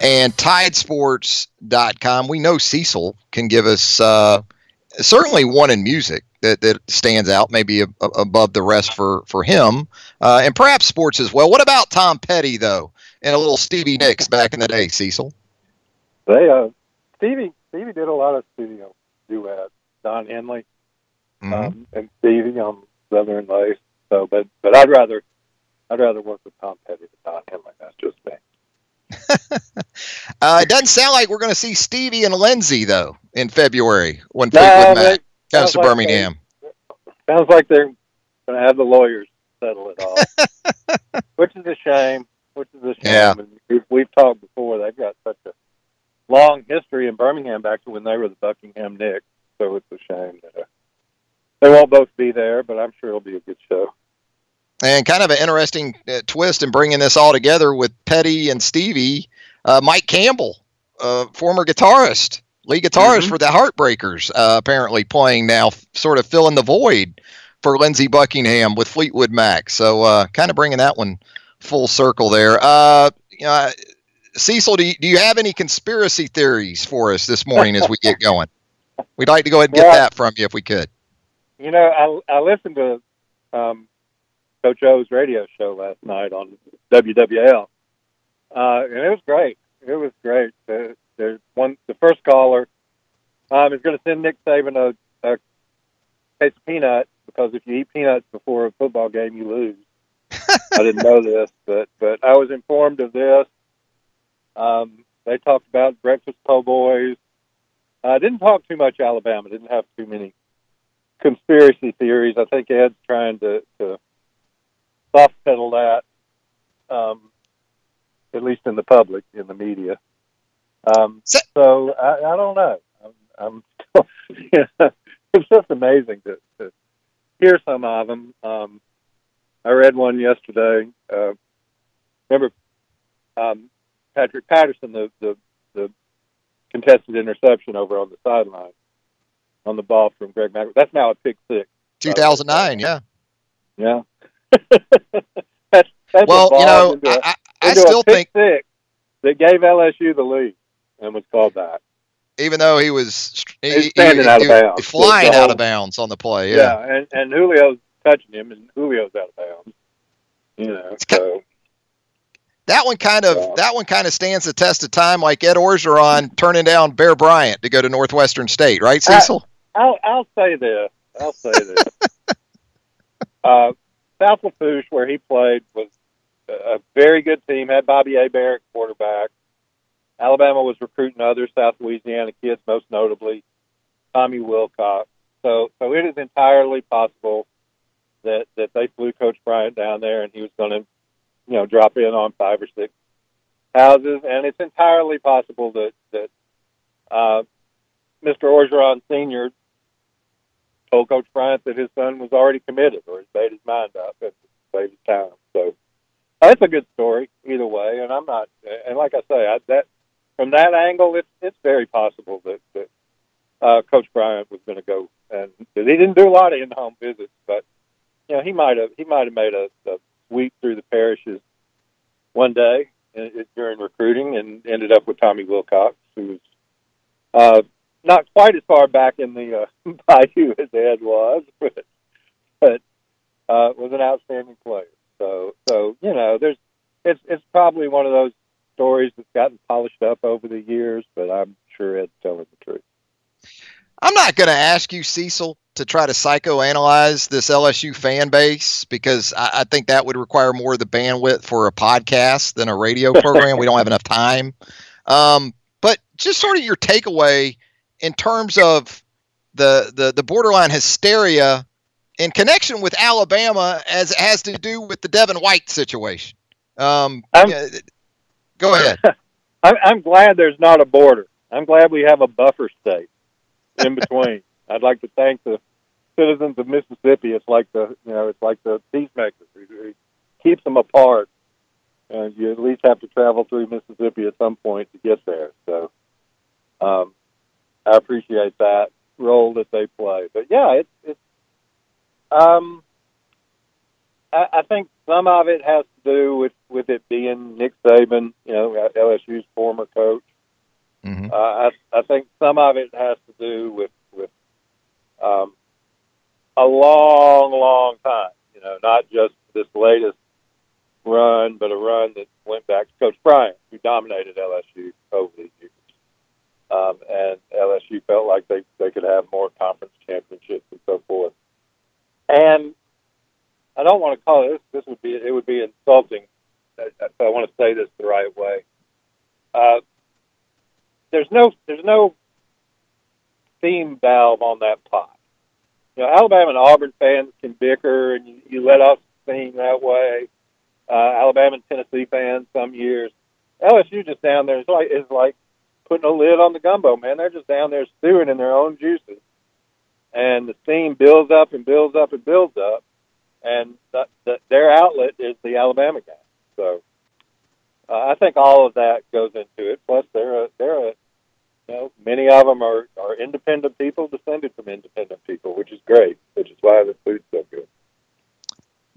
and tidesports.com. We know Cecil can give us certainly one in music that stands out, maybe above the rest for him, and perhaps sports as well. What about Tom Petty, though, and a little Stevie Nicks back in the day, Cecil? Stevie did a lot of studio duets. Don Henley Mm-hmm. and Stevie on Southern Lace. So, but I'd rather work with Tom Petty than Don Henley. That's just me. It doesn't sound like we're going to see Stevie and Lindsay, though, in February when Fleetwood Mac comes to Birmingham. Sounds like they're going to have the lawyers settle it all, which is a shame. Yeah. And we've talked before. They've got such a long history in Birmingham back to when they were the Buckingham Knicks. So it's a shame that they won't both be there, but I'm sure it'll be a good show. And kind of an interesting twist in bringing this all together with Petty and Stevie, Mike Campbell, former guitarist, lead guitarist for the Heartbreakers, apparently playing now, sort of filling the void for Lindsey Buckingham with Fleetwood Mac. So kind of bringing that one full circle there. Cecil, do you have any conspiracy theories for us this morning as we get going? We'd like to go ahead and get that from you if we could. You know, I listened to Coach O's radio show last night on WWL, and it was great. It was great. The first caller is going to send Nick Saban a case of peanuts, because if you eat peanuts before a football game, you lose. I didn't know this, but I was informed of this. They talked about breakfast po' boys. Didn't talk too much Alabama. Didn't have too many conspiracy theories. I think Ed's trying to soft pedal that, at least in the public, in the media. So I don't know. I'm still, it's just amazing to hear some of them. I read one yesterday. Remember Patrick Patterson, the contested interception over on the sideline on the ball from Greg Mack. That's now a pick six. 2009, yeah. Yeah. that's well, you know, I still think six that gave LSU the lead and was called back. Even though he was standing out of bounds, flying out of bounds on the play. Yeah, and Julio's touching him, and Julio's out of bounds. You know, so that one kind of stands the test of time, like Ed Orgeron turning down Bear Bryant to go to Northwestern State, right, Cecil? I'll say this. South Lafourche, where he played, was a very good team. Had Bobby Hebert quarterback. Alabama was recruiting other South Louisiana kids, most notably Tommy Wilcox. So it is entirely possible that they flew Coach Bryant down there, and he was going to, drop in on 5 or 6 houses. And it's entirely possible that Mr. Orgeron Sr. told Coach Bryant that his son was already committed, or has made his mind up at the same time. So that's a good story either way. And I'm not, and like I say, from that angle, it's very possible that Coach Bryant was going to go, and he didn't do a lot of in-home visits, but he might have made a sweep through the parishes one day during recruiting, and ended up with Tommy Wilcox, who was not quite as far back in the bayou as Ed was, but was an outstanding player. So it's probably one of those stories that's gotten polished up over the years, but I'm sure Ed's telling the truth. I'm not going to ask you, Cecil, to try to psychoanalyze this LSU fan base, because I think that would require more of the bandwidth for a podcast than a radio program. We don't have enough time. But just sort of your takeaway in terms of the borderline hysteria in connection with Alabama as it has to do with the Devin White situation. Go ahead. I'm glad there's not a border. I'm glad we have a buffer state in between. I'd like to thank the citizens of Mississippi. It's like the peacemakers. It keeps them apart, and you at least have to travel through Mississippi at some point to get there. So I appreciate that role that they play. But yeah, it's I think some of it has to do with it being Nick Saban, LSU's former coach. Mm-hmm. I think some of it has to do with a long time, not just this latest run, but a run that went back to Coach Bryant, who dominated LSU over these years. And LSU felt like they could have more conference championships and so forth. And I don't want to call it this. It would be insulting. So I want to say this the right way. There's no steam valve on that pot. Alabama and Auburn fans can bicker, and you let off steam that way. Alabama and Tennessee fans some years. LSU just down there is like putting a lid on the gumbo, man. They're just down there stewing in their own juices, and the steam builds up and builds up and builds up, and their outlet is the Alabama game. So I think all of that goes into it. Plus, they're many of them are independent people descended from independent people, which is great, which is why the food's so good.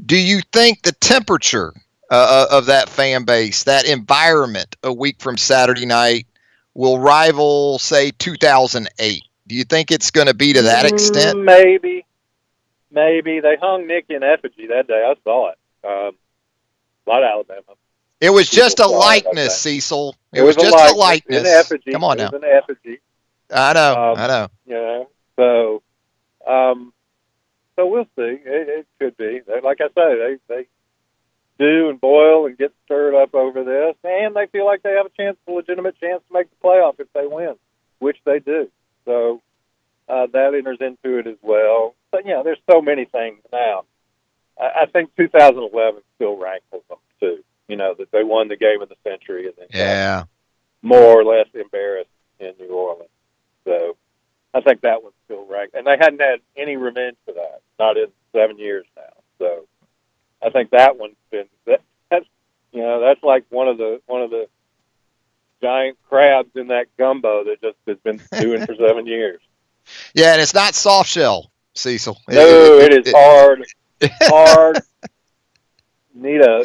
Do you think the temperature of that fan base, that environment a week from Saturday night, will rival, say, 2008? Do you think it's going to be to that extent? Maybe. They hung Nick in effigy that day. I saw it. A lot of Alabama. It was just a likeness, Cecil. It was just a likeness. An effigy. Come on now. It was an effigy. I know. So we'll see. It could be. Like I say, they stew and boil and get stirred up over this, and they feel like they have a legitimate chance to make the playoff if they win, which they do. So that enters into it as well. But there's so many things now. I think 2011 still rankles them too. That they won the game of the century and then got more or less embarrassed in New Orleans. So I think that one's still ranked, and they hadn't had any revenge for that, not in 7 years now. So I think that one's been that's like one of the giant crabs in that gumbo that just has been stewing for 7 years. Yeah, and it's not soft shell, Cecil. No, it is hard. Hard. Need a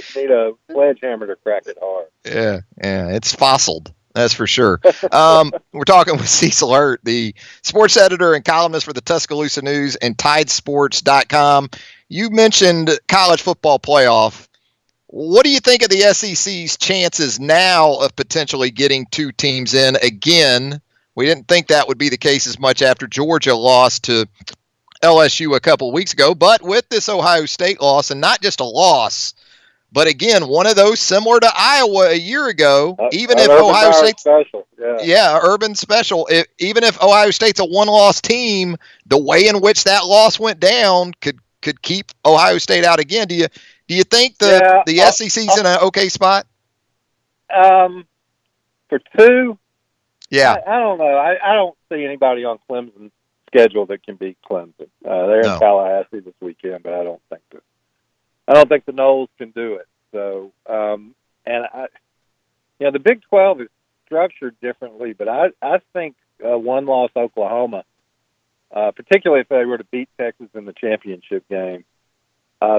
sledgehammer to crack it hard. Yeah, it's fossiled. That's for sure. We're talking with Cecil Hurt, the sports editor and columnist for the Tuscaloosa News and Tidesports.com. You mentioned college football playoff. What do you think of the SEC's chances now of potentially getting two teams in again? We didn't think that would be the case as much after Georgia lost to LSU a couple of weeks ago, but with this Ohio State loss, and not just a loss, but again, one of those similar to Iowa a year ago, even if Ohio State's special. Urban special, even if Ohio State's a one-loss team, the way in which that loss went down could keep Ohio State out again. Do you think the SEC's in an okay spot? For two? Yeah. I don't know. I don't see anybody on Clemson's schedule that can beat Clemson. They're in Tallahassee this weekend, but I don't think the Noles can do it. So, the Big 12 is structured differently, but I think one-loss Oklahoma, particularly if they were to beat Texas in the championship game,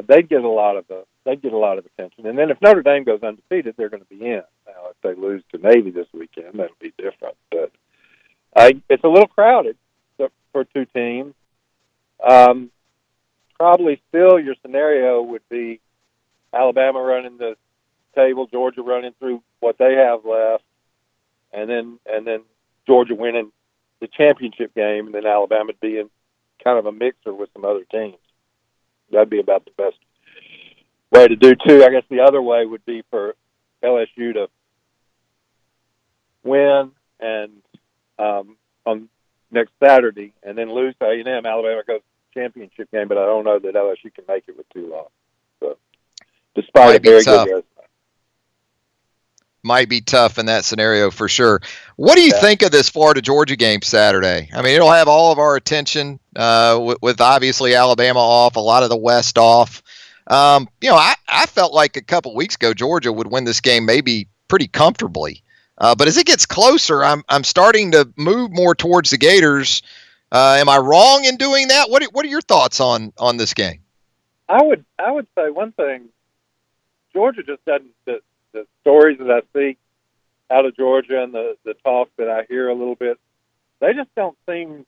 they'd get a lot of attention. And then if Notre Dame goes undefeated, they're going to be in. Now, if they lose to Navy this weekend, that'll be different. But it's a little crowded for two teams. Probably still your scenario would be Alabama running the table, Georgia running through what they have left, and then Georgia winning the championship game, and then Alabama being kind of a mixer with some other teams. That'd be about the best way to do two. I guess the other way would be for LSU to win and on next Saturday, and then lose to A&M. Alabama goes championship game, but I don't know that LSU can make it with two losses. So, despite a very good resume. Might be tough in that scenario for sure. What do you think of this Florida-Georgia game Saturday? I mean, it'll have all of our attention with obviously Alabama off, a lot of the West off. I felt like a couple weeks ago Georgia would win this game maybe pretty comfortably. But as it gets closer, I'm starting to move more towards the Gators. Am I wrong in doing that? What are your thoughts on this game? I would say one thing. Georgia just doesn't. The stories that I see out of Georgia and the talk that I hear a little bit, they just don't seem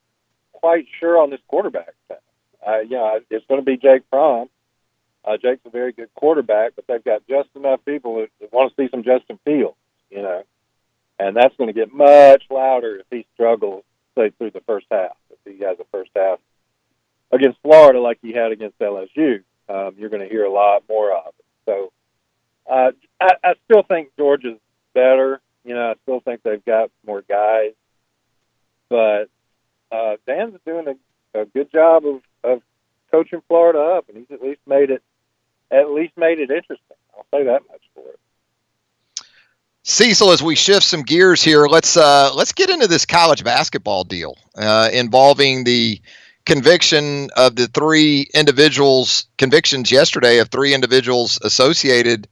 quite sure on this quarterback thing. It's going to be Jake Fromm. Jake's a very good quarterback, but they've got just enough people that want to see some Justin Fields, and that's going to get much louder if he struggles, say, through the first half. If he has a first half against Florida like he had against LSU, you're going to hear a lot more of it. So I still think Georgia's better. I still think they've got more guys, but Dan's doing a good job of coaching Florida up, and he's at least made it interesting. I'll say that much for it. Cecil, as we shift some gears here, let's get into this college basketball deal involving the convictions yesterday of three individuals associated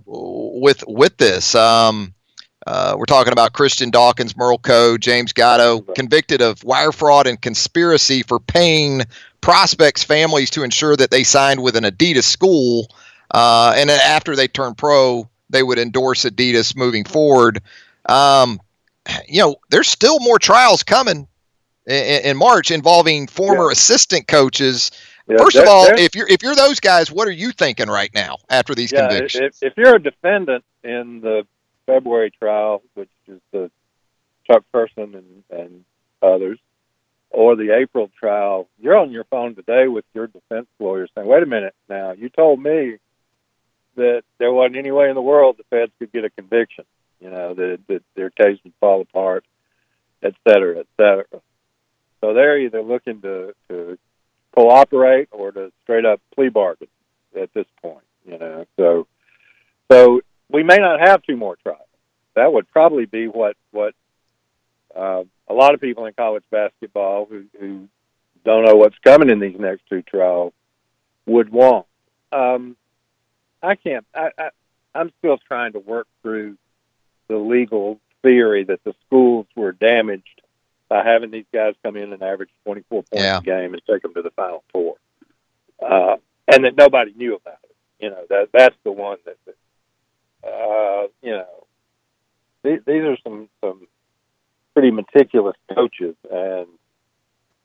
with this. We're talking about Christian Dawkins, Merle Coe, James Gatto, convicted of wire fraud and conspiracy for paying prospects' families to ensure that they signed with an Adidas school, and then after they turned pro, they would endorse Adidas moving forward. There's still more trials coming in March involving former assistant coaches. Yeah, First of all, if you're those guys, what are you thinking right now after these convictions? If you're a defendant in the February trial, which is the Chuck Person and others, or the April trial, you're on your phone today with your defense lawyer saying, wait a minute now, you told me that there wasn't any way in the world the feds could get a conviction, that their case would fall apart, et cetera, et cetera. So they're either looking to cooperate or to straight up plea bargain at this point, So we may not have two more trials. That would probably be what a lot of people in college basketball who don't know what's coming in these next two trials would want. I'm still trying to work through the legal theory that the schools were damaged by having these guys come in and average 24 points a game and take them to the Final Four, and that nobody knew about it. That's the one that these are some pretty meticulous coaches, and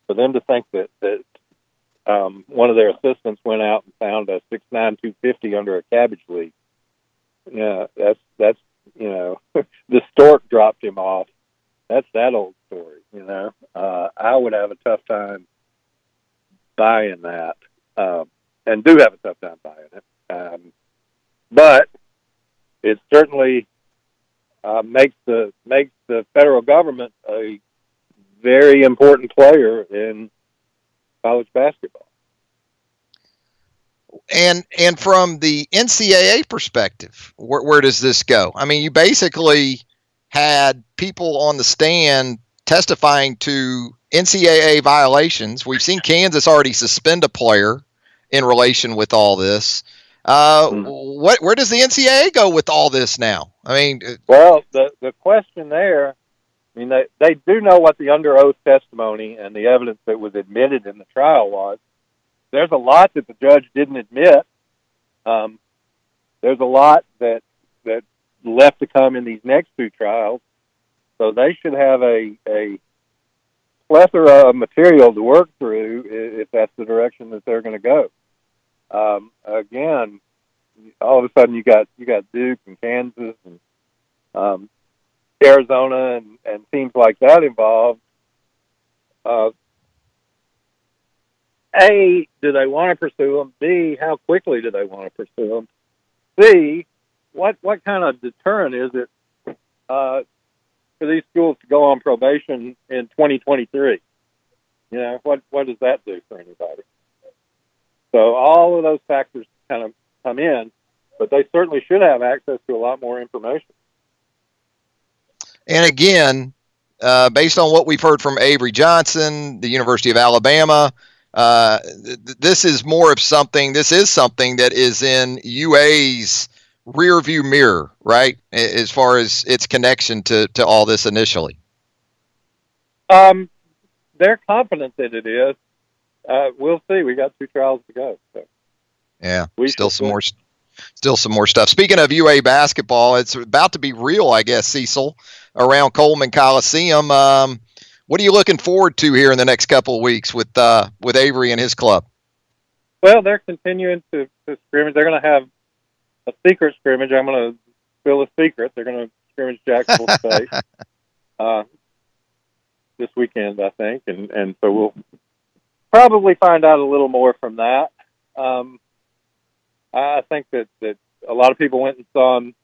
for them to think that one of their assistants went out and found a 6'9", 250 under a cabbage leaf. That's the stork dropped him off. That's that old story, I would have a tough time buying that, and do have a tough time buying it. But it certainly makes the federal government a very important player in college basketball. And from the NCAA perspective, where does this go? I mean, you basically had people on the stand testifying to NCAA violations. We've seen Kansas already suspend a player in relation with all this. Where does the NCAA go with all this now? I mean, well, the question there, I mean, they do know what the under oath testimony and the evidence that was admitted in the trial was. There's a lot that the judge didn't admit. There's a lot that left to come in these next two trials. So they should have a plethora of material to work through if that's the direction that they're going to go. Again, all of a sudden you got Duke and Kansas and Arizona and teams like that involved. A, do they want to pursue them? B, how quickly do they want to pursue them? C, what kind of deterrent is it for these schools to go on probation in 2023? What does that do for anybody? So all of those factors kind of come in, but they certainly should have access to a lot more information. And again, based on what we've heard from Avery Johnson, the University of Alabama, this is something that is in UA's rear view mirror, right? As far as its connection to all this initially. They're confident that it is. We'll see. We got two trials to go. So. Yeah, We still shall some see. more. Still some more stuff. Speaking of UA basketball, it's about to be real, I guess, Cecil, around Coleman Coliseum. What are you looking forward to here in the next couple of weeks with Avery and his club? Well, they're continuing to scrimmage. They're going to have a secret scrimmage. I'm going to spill a secret. They're going to scrimmage Jacksonville State this weekend, I think, and so we'll probably find out a little more from that. I think that a lot of people went and saw them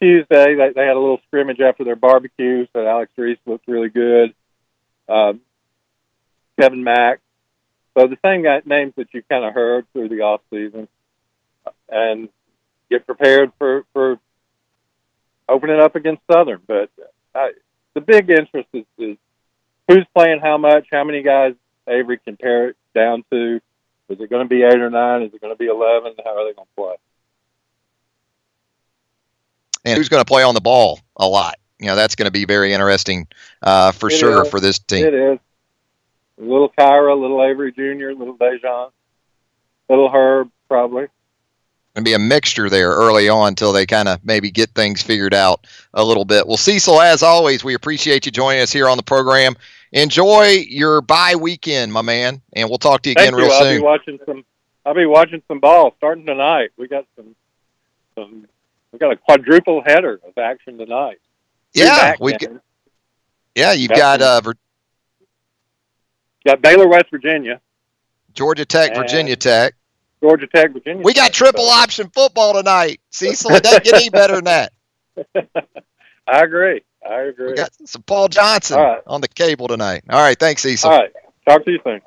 Tuesday. They had a little scrimmage after their barbecue, so Alex Reese looked really good. Kevin Mack. So the same names that you kind of heard through the off season, and get prepared for opening up against Southern. But the big interest is who's playing how much, how many guys Avery can pare it down to. Is it going to be 8 or 9? Is it going to be 11? How are they going to play? And who's going to play on the ball a lot? That's going to be very interesting for sure for this team. It is. A little Kyra, a little Avery Jr., a little Dejan, a little Herb, probably. Going to be a mixture there early on until they kind of maybe get things figured out a little bit. Well, Cecil, as always, we appreciate you joining us here on the program. Enjoy your bye weekend, my man, and we'll talk to you again real soon. I'll be watching some ball starting tonight. We got we got a quadruple header of action tonight. Yeah, you've got Baylor, West Virginia, Georgia Tech, Virginia Tech. Georgia Tech, Virginia. We got triple option football tonight, Cecil. It doesn't get any better than that. I agree. We got some Paul Johnson on the cable tonight. All right, thanks, Cecil. All right, talk to you soon.